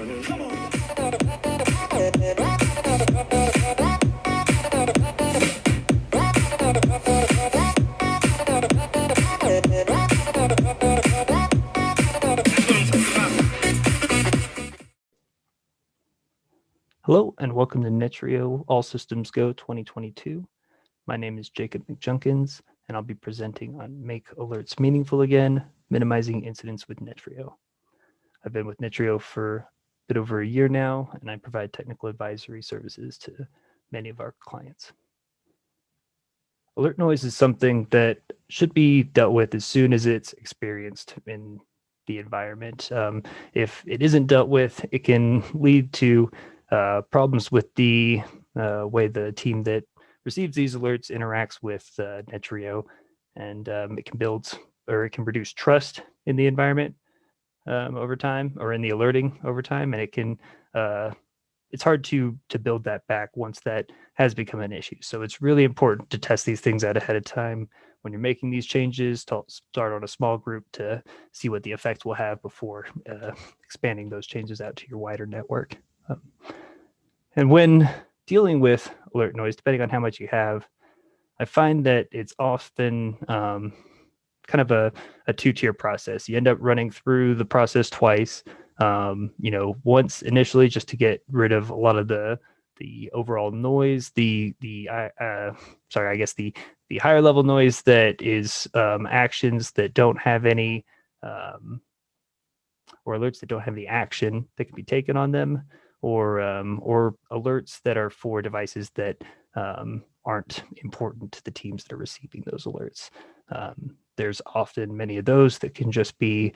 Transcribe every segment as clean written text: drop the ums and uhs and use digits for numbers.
Hello and welcome to Netreo All Systems Go 2022. My name is Jacob McJunkins and I'll be presenting on Make Alerts Meaningful Again, Minimizing Incidents with Netreo. I've been with Netreo for a bit over a year now and I provide technical advisory services to many of our clients. Alert noise is something that should be dealt with as soon as it's experienced in the environment. If it isn't dealt with, it can lead to problems with the way the team that receives these alerts interacts with Netreo, and it can build or it can reduce trust in the environment over time, or in the alerting over time, and it can it's hard to build that back once that has become an issue. So it's really important to test these things out ahead of time when you're making these changes, to start on a small group to see what the effect will have before expanding those changes out to your wider network. And when dealing with alert noise, depending on how much you have, I find that it's often kind of a two-tier process. You end up running through the process twice. Once initially just to get rid of a lot of the overall noise, the higher level noise that is actions that don't have any or alerts that don't have any action that can be taken on them, or alerts that are for devices that aren't important to the teams that are receiving those alerts. There's often many of those that can just be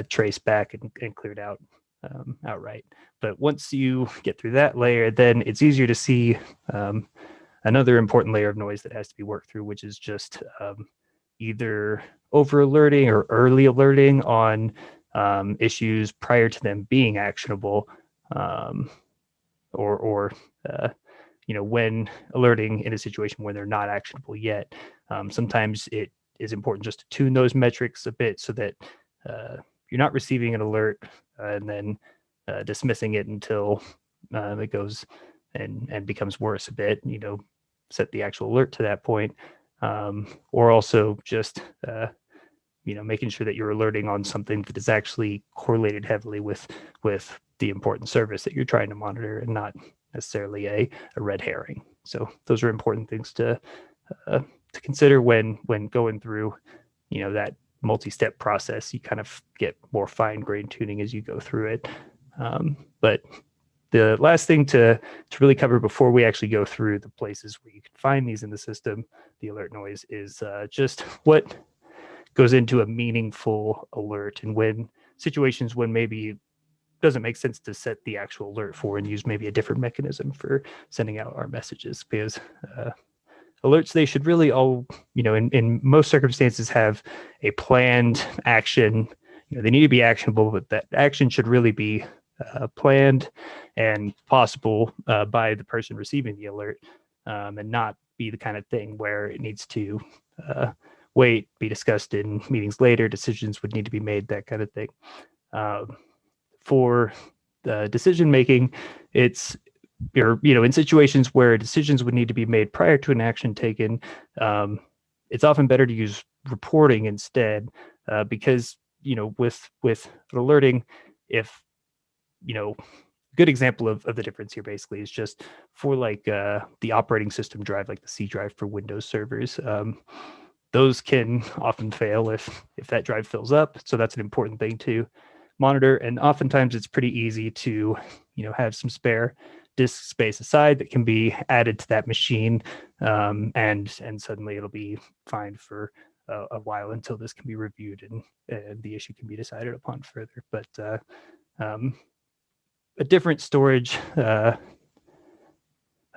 traced back and cleared out outright. But once you get through that layer, then it's easier to see another important layer of noise that has to be worked through, which is just either over alerting or early alerting on issues prior to them being actionable, or when alerting in a situation where they're not actionable yet. Sometimes it is important just to tune those metrics a bit so that you're not receiving an alert and then dismissing it until it goes and becomes worse a bit. Set the actual alert to that point, or also just making sure that you're alerting on something that is actually correlated heavily with the important service that you're trying to monitor, and not necessarily a red herring. So those are important things to consider when going through that multi-step process. You kind of get more fine-grained tuning as you go through it. But the last thing to really cover before we actually go through the places where you can find these in the system, the alert noise, is just what goes into a meaningful alert, and when situations when maybe it doesn't make sense to set the actual alert for and use maybe a different mechanism for sending out our messages. Because alerts, they should really all, in most circumstances, have a planned action. They need to be actionable, but that action should really be planned and possible by the person receiving the alert, and not be the kind of thing where it needs to wait, be discussed in meetings later, decisions would need to be made, that kind of thing. For the decision making, it's in situations where decisions would need to be made prior to an action taken, it's often better to use reporting instead, because with alerting, if good example of the difference here basically is just for the operating system drive, like the C drive for Windows servers. Those can often fail if that drive fills up. So that's an important thing to monitor. And oftentimes it's pretty easy to, have some spare disk space aside that can be added to that machine. And suddenly it'll be fine for a while until this can be reviewed and the issue can be decided upon further. But a different storage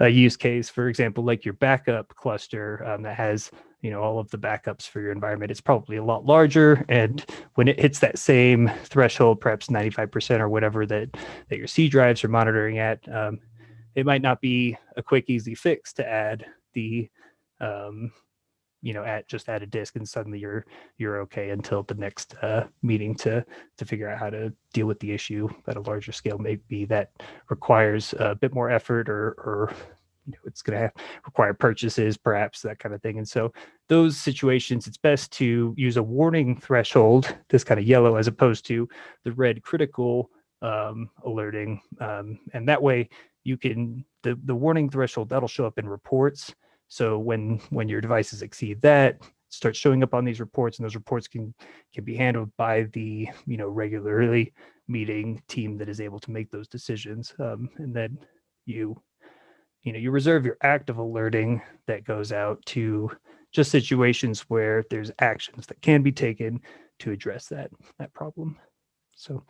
use case, for example, like your backup cluster that has all of the backups for your environment, it's probably a lot larger, and when it hits that same threshold, perhaps 95% or whatever that your C drives are monitoring at, it might not be a quick, easy fix to add the add a disk, and suddenly you're okay until the next meeting to figure out how to deal with the issue at a larger scale. Maybe that requires a bit more effort, or it's going to require purchases, perhaps, that kind of thing. And so those situations, it's best to use a warning threshold, this kind of yellow, as opposed to the red critical alerting. And that way you can, the warning threshold, that'll show up in reports. So when your devices exceed that, it starts showing up on these reports, and those reports can be handled by the regularly meeting team that is able to make those decisions. And then you reserve your active alerting that goes out to just situations where there's actions that can be taken to address that problem. So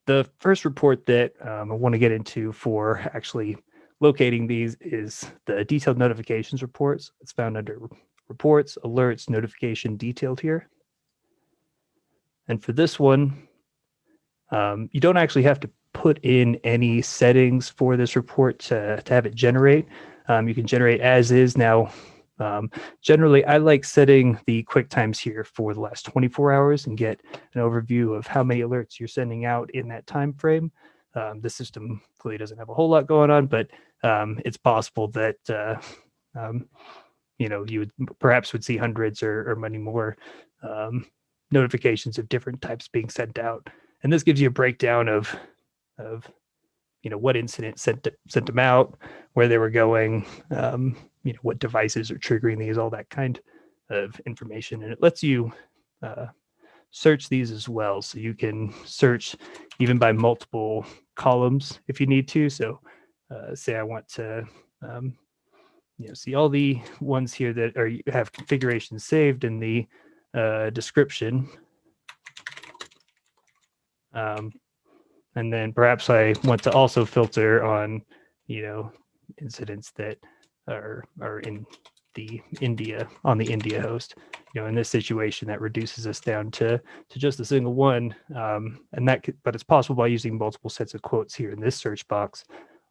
the first report that I want to get into for actually locating these is the detailed notifications reports. It's found under reports, alerts, notification, detailed here. And for this one, you don't actually have to put in any settings for this report to have it generate. You can generate as is. Now, generally, I like setting the quick times here for the last 24 hours and get an overview of how many alerts you're sending out in that time frame. The system clearly doesn't have a whole lot going on, but it's possible that you would see hundreds or many more notifications of different types being sent out. And this gives you a breakdown of what incident sent them out, where they were going, what devices are triggering these, all that kind of information. And it lets you search these as well. So you can search even by multiple columns if you need to. So say I want to see all the ones here that have configurations saved in the description. And then perhaps I want to also filter on, incidents that are in the India, on the India host. In this situation, that reduces us down to just a single one. But it's possible by using multiple sets of quotes here in this search box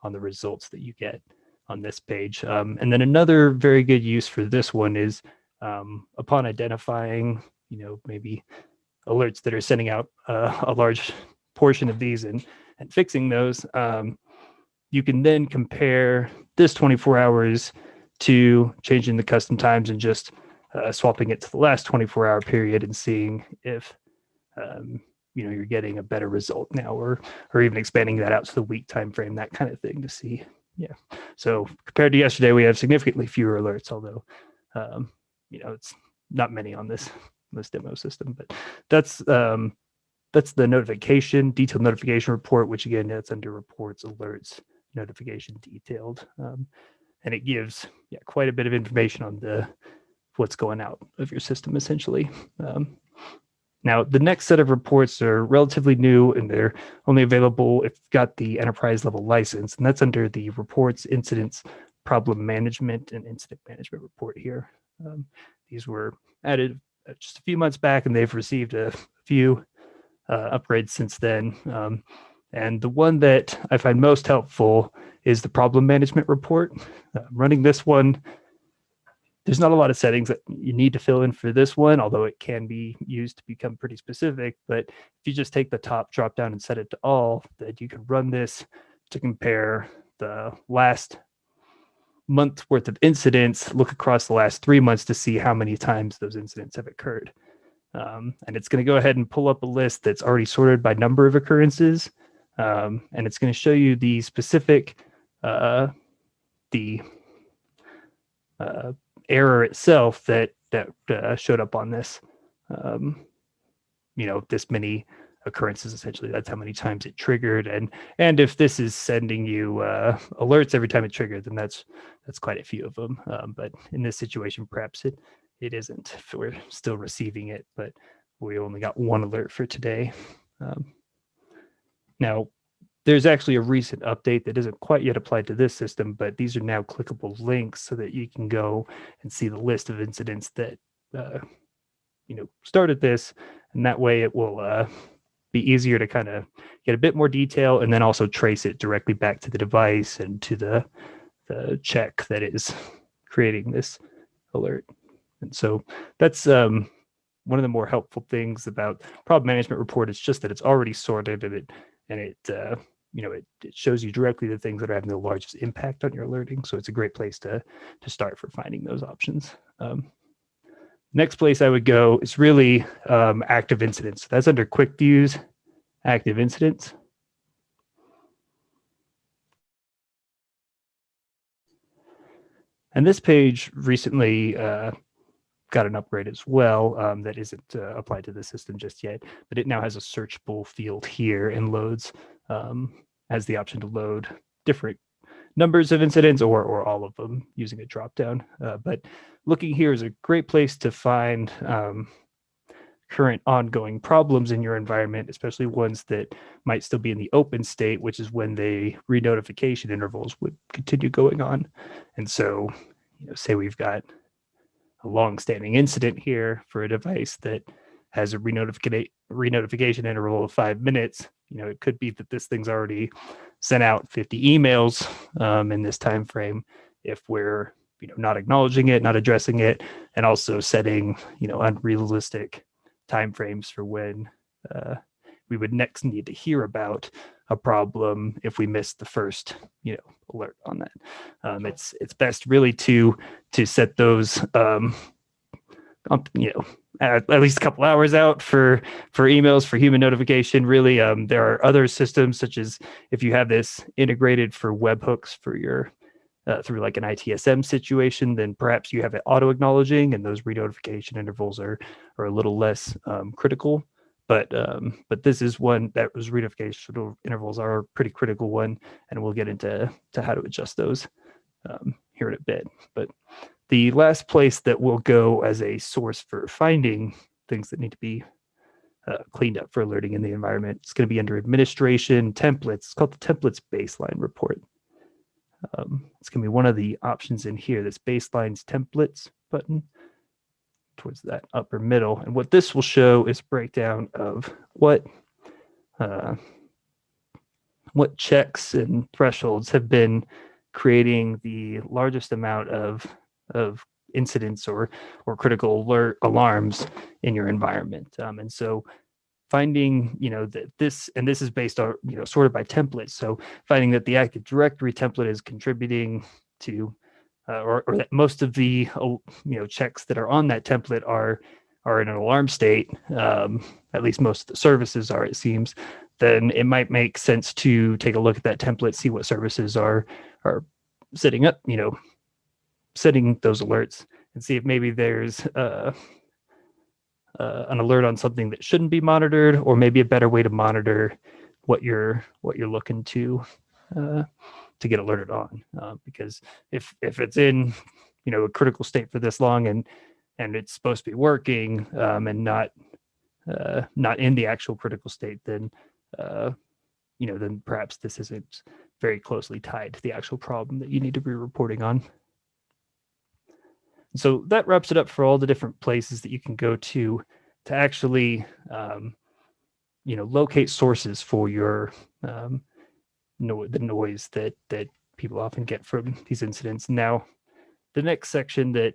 on the results that you get on this page. And then another very good use for this one is upon identifying, maybe alerts that are sending out a large portion of these and fixing those, you can then compare this 24 hours to changing the custom times and just swapping it to the last 24-hour period and seeing if you're getting a better result now, or even expanding that out to the week time frame, that kind of thing, to see. So compared to yesterday, we have significantly fewer alerts, although it's not many on this demo system. But that's the detailed notification report, which again, that's under reports, alerts, notification, detailed. And it gives quite a bit of information on what's going out of your system, essentially. Now, the next set of reports are relatively new, and they're only available if you've got the enterprise level license, and that's under the reports, incidents, problem management, and incident management report here. These were added just a few months back, and they've received a few upgrades since then. And the one that I find most helpful is the problem management report. Running this one, there's not a lot of settings that you need to fill in for this one, although it can be used to become pretty specific. But if you just take the top drop down and set it to all, that you can run this to compare the last month worth of incidents, look across the last 3 months to see how many times those incidents have occurred. And it's going to go ahead and pull up a list that's already sorted by number of occurrences. And it's going to show you the specific, error itself that showed up on this. This many occurrences, essentially, that's how many times it triggered. And if this is sending you alerts every time it triggered, then that's quite a few of them. But in this situation, perhaps it isn't. We're still receiving it, but we only got one alert for today. Now, there's actually a recent update that isn't quite yet applied to this system, but these are now clickable links so that you can go and see the list of incidents that started this, and that way it will be easier to kind of get a bit more detail, and then also trace it directly back to the device and to the check that is creating this alert. And so that's one of the more helpful things about problem management report. It's just that it's already sorted, and it shows you directly the things that are having the largest impact on your alerting. So it's a great place to start for finding those options. Next place I would go is really active incidents. That's under quick views, active incidents. And this page recently got an upgrade as well that isn't applied to the system just yet, but it now has a searchable field here and loads, has the option to load different numbers of incidents or all of them using a dropdown. But looking here is a great place to find current ongoing problems in your environment, especially ones that might still be in the open state, which is when the re-notification intervals would continue going on. And so, say we've got a long-standing incident here for a device that has a re-notification interval of 5 minutes. It could be that this thing's already sent out 50 emails in this time frame if we're not acknowledging it, not addressing it, and also setting unrealistic timeframes for when we would next need to hear about a problem if we missed the first alert on that. It's best really to set those at least a couple hours out for emails for human notification. Really, there are other systems, such as if you have this integrated for webhooks for your through like an ITSM situation, then perhaps you have it auto acknowledging, and those re-notification intervals are a little less critical. But this is one that was re-notification intervals are a pretty critical one, and we'll get into how to adjust those here in a bit. But the last place that will go as a source for finding things that need to be cleaned up for alerting in the environment, it's going to be under administration templates. It's called the templates baseline report. It's going to be one of the options in here, this baseline's templates button towards that upper middle. And what this will show is a breakdown of what checks and thresholds have been creating the largest amount of incidents or critical alarms in your environment. And so finding, that this is based on, sorted by templates. So finding that the Active Directory template is contributing to, or that most of the, checks that are on that template are in an alarm state, at least most of the services are, it seems, then it might make sense to take a look at that template, see what services are setting up, setting those alerts, and see if maybe there's an alert on something that shouldn't be monitored, or maybe a better way to monitor what you're looking to get alerted on. Because if it's in a critical state for this long and it's supposed to be working and not in the actual critical state, then then perhaps this isn't very closely tied to the actual problem that you need to be reporting on. So that wraps it up for all the different places that you can go to actually, locate sources for your the noise that people often get from these incidents. Now, the next section that,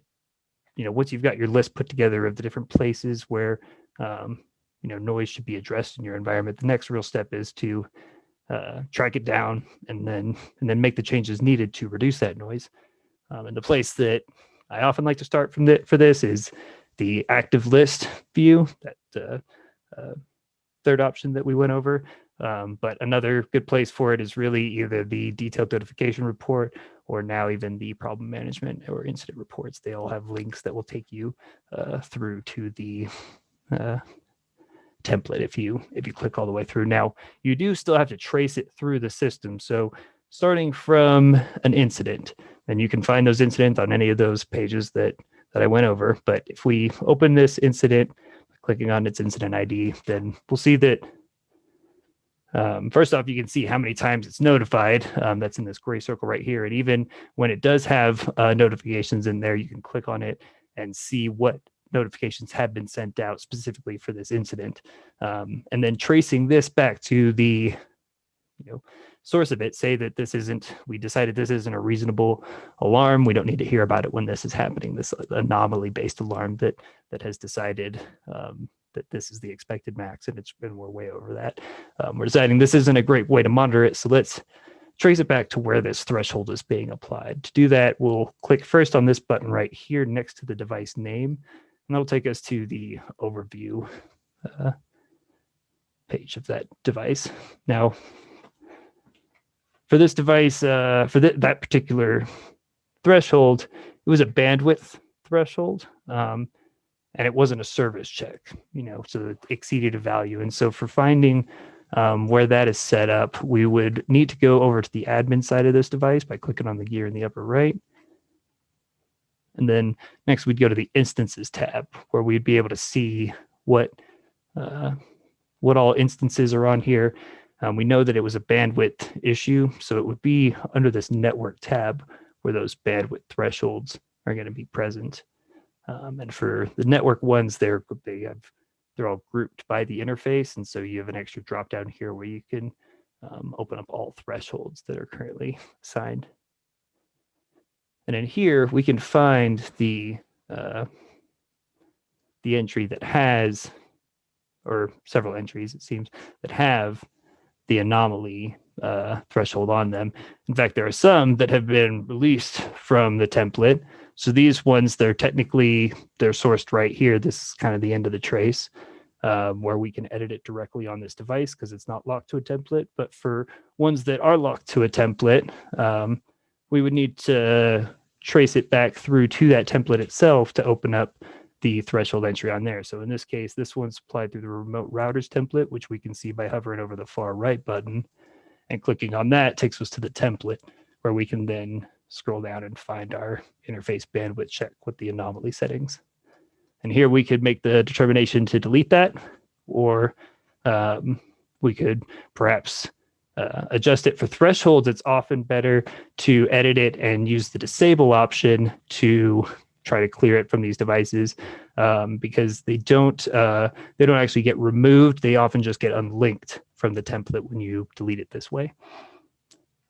once you've got your list put together of the different places where noise should be addressed in your environment, the next real step is to track it down and then make the changes needed to reduce that noise. And the place that I often like to start for this is the active list view, that third option that we went over. But another good place for it is really either the detailed notification report or now even the problem management or incident reports. They all have links that will take you through to the template if you click all the way through. Now, you do still have to trace it through the system. So starting from an incident, and you can find those incidents on any of those pages that I went over. But if we open this incident, clicking on its incident ID, then we'll see that first off, you can see how many times it's notified. That's in this gray circle right here. And even when it does have notifications in there, you can click on it and see what notifications have been sent out specifically for this incident. And then tracing this back to the source of it, say that we decided this isn't a reasonable alarm. We don't need to hear about it when this is happening. This anomaly-based alarm that has decided that this is the expected max, and we're way over that. We're deciding this isn't a great way to monitor it, so let's trace it back to where this threshold is being applied. To do that, we'll click first on this button right here next to the device name, and that'll take us to the overview page of that device. Now, for this device, for that particular threshold, it was a bandwidth threshold, and it wasn't a service check, so it exceeded a value. And so for finding where that is set up, we would need to go over to the admin side of this device by clicking on the gear in the upper right. And then next we'd go to the instances tab, where we'd be able to see what all instances are on here. We know that it was a bandwidth issue, so it would be under this network tab where those bandwidth thresholds are going to be present. And for the network ones, they're all grouped by the interface, and so you have an extra drop down here where you can open up all thresholds that are currently assigned. And in here, we can find the entry that has, or several entries, it seems, that have the anomaly threshold on them. In fact, there are some that have been released from the template. So these ones, they're sourced right here. This is kind of the end of the trace, where we can edit it directly on this device because it's not locked to a template. But for ones that are locked to a template, we would need to trace it back through to that template itself to open up the threshold entry on there. So in this case, this one's applied through the remote routers template, which we can see by hovering over the far right button, and clicking on that takes us to the template, where we can then scroll down and find our interface bandwidth check with the anomaly settings. And here we could make the determination to delete that, or we could perhaps adjust it. For thresholds, it's often better to edit it and use the disable option to try to clear it from these devices, because they don't actually get removed. They often just get unlinked from the template when you delete it this way.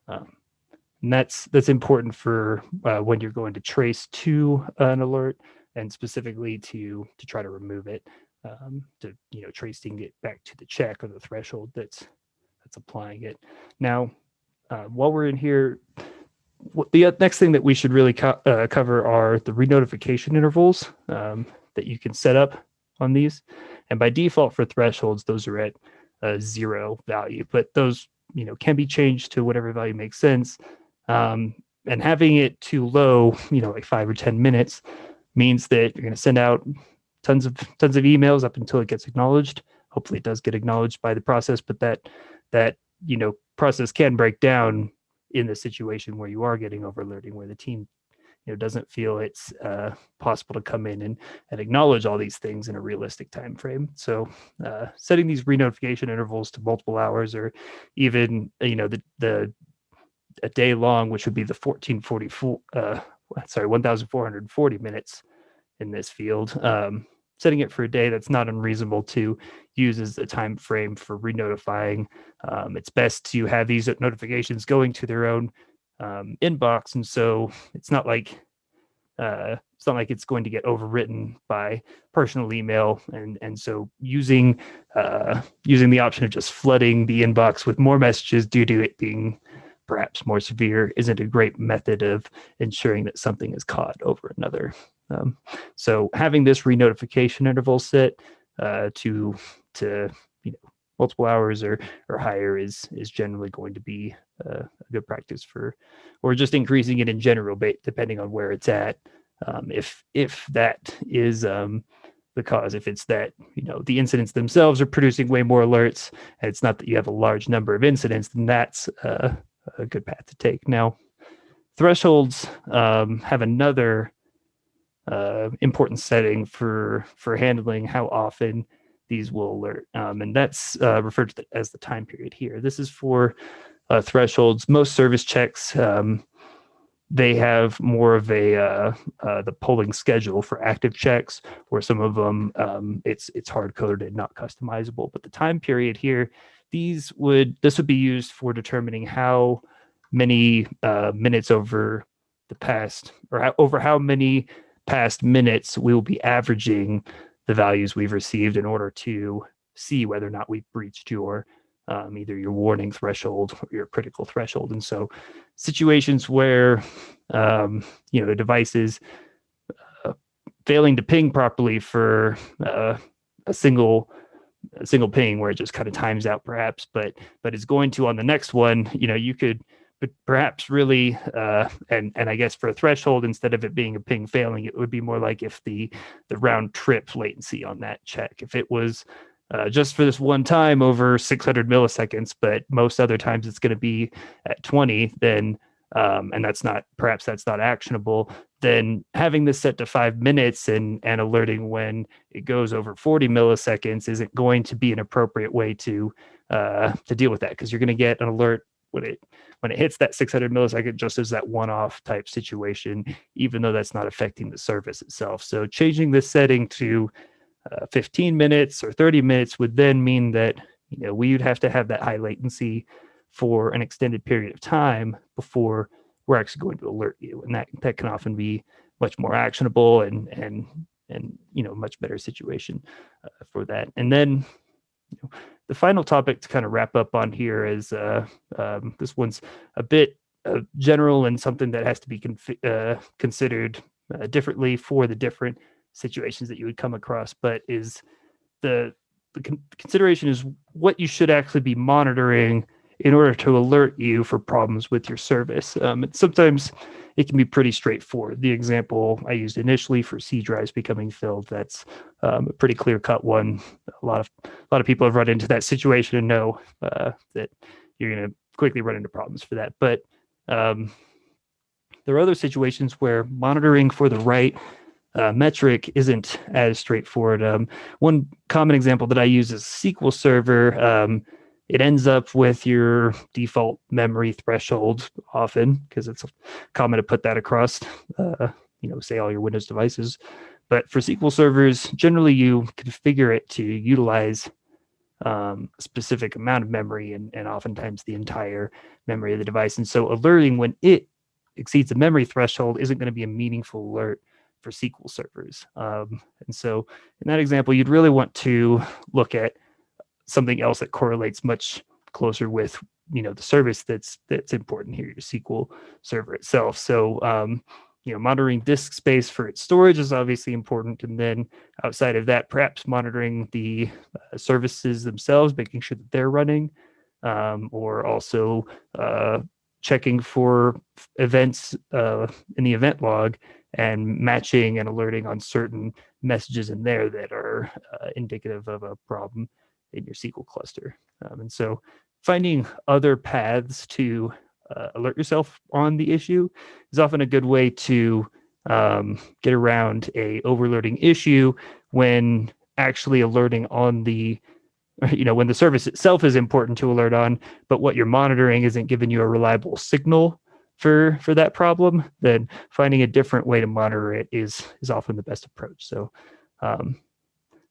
And that's important for when you're going to trace to an alert, and specifically to try to remove it, tracing it back to the check or the threshold that's applying it. Now, while we're in here, the next thing that we should really cover are the re-notification intervals that you can set up on these. And by default for thresholds, those are at a 0 value, but those can be changed to whatever value makes sense. And having it too low, like 5 or 10 minutes, means that you're going to send out tons of emails up until it gets acknowledged. Hopefully it does get acknowledged by the process, but that process can break down in the situation where you are getting over alerting, where the team doesn't feel it's possible to come in and acknowledge all these things in a realistic time frame. So setting these re-notification intervals to multiple hours, or even a day long, which would be the 1,440 minutes in this field. Setting it for a day, that's not unreasonable to use as a time frame for re-notifying. It's best to have these notifications going to their own inbox, and so it's not like it's going to get overwritten by personal email, and so using the option of just flooding the inbox with more messages due to it being perhaps more severe isn't a great method of ensuring that something is caught over another. So having this re-notification interval set to multiple hours or higher is generally going to be a good practice or just increasing it in general, depending on where it's at. If that is the cause, if it's that the incidents themselves are producing way more alerts, and it's not that you have a large number of incidents, then that's a good path to take. Now, thresholds have another important setting for handling how often these will alert, and that's referred to as the time period here. This is for thresholds. Most service checks, they have more of the polling schedule for active checks, where some of them it's hard coded and not customizable. But the time period here, this would be used for determining how many minutes over the past, or over how many past minutes we will be averaging the values we've received in order to see whether or not we've breached your either your warning threshold or your critical threshold. And so situations where the device is failing to ping properly for a single ping, where it just kind of times out perhaps, but it's going to on the next one, you could perhaps really and I guess for a threshold, instead of it being a ping failing, it would be more like if the round trip latency on that check, if it was just for this one time over 600 milliseconds, but most other times it's going to be at 20, then and that's not actionable, then having this set to 5 minutes and alerting when it goes over 40 milliseconds isn't going to be an appropriate way to deal with that, because you're going to get an alert when it hits that 600 millisecond just as that one-off type situation, even though that's not affecting the service itself. So changing this setting to 15 minutes or 30 minutes would then mean that we would have to have that high latency for an extended period of time before we're actually going to alert you, and that can often be much more actionable and much better situation for that. And then the final topic to kind of wrap up on here is this one's a bit general and something that has to be considered differently for the different situations that you would come across, but is the consideration is what you should actually be monitoring in order to alert you for problems with your service. Sometimes it can be pretty straightforward. The example I used initially for C drives becoming filled, that's a pretty clear-cut one. A lot of people have run into that situation and know that you're going to quickly run into problems for that. But there are other situations where monitoring for the right metric isn't as straightforward. One common example that I use is SQL Server. It ends up with your default memory threshold often, because it's common to put that across, say all your Windows devices. But for SQL servers, generally you configure it to utilize a specific amount of memory and oftentimes the entire memory of the device. And so alerting when it exceeds the memory threshold isn't going to be a meaningful alert for SQL servers. And so in that example, you'd really want to look at something else that correlates much closer with the service that's important here, your SQL server itself. So monitoring disk space for its storage is obviously important, and then outside of that, perhaps monitoring the services themselves, making sure that they're running, or also checking for events in the event log and matching and alerting on certain messages in there that are indicative of a problem in your SQL cluster. And so finding other paths to alert yourself on the issue is often a good way to get around a overloading issue when actually alerting on the, when the service itself is important to alert on, but what you're monitoring isn't giving you a reliable signal for that problem. Then finding a different way to monitor it is often the best approach. So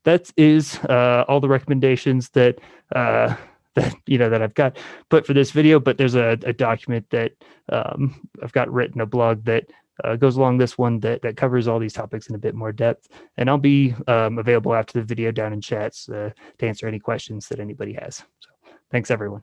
that is all the recommendations that I've got put for this video. But there's a document that I've got written, a blog that goes along this one that covers all these topics in a bit more depth. And I'll be available after the video down in chats to answer any questions that anybody has. So thanks, everyone.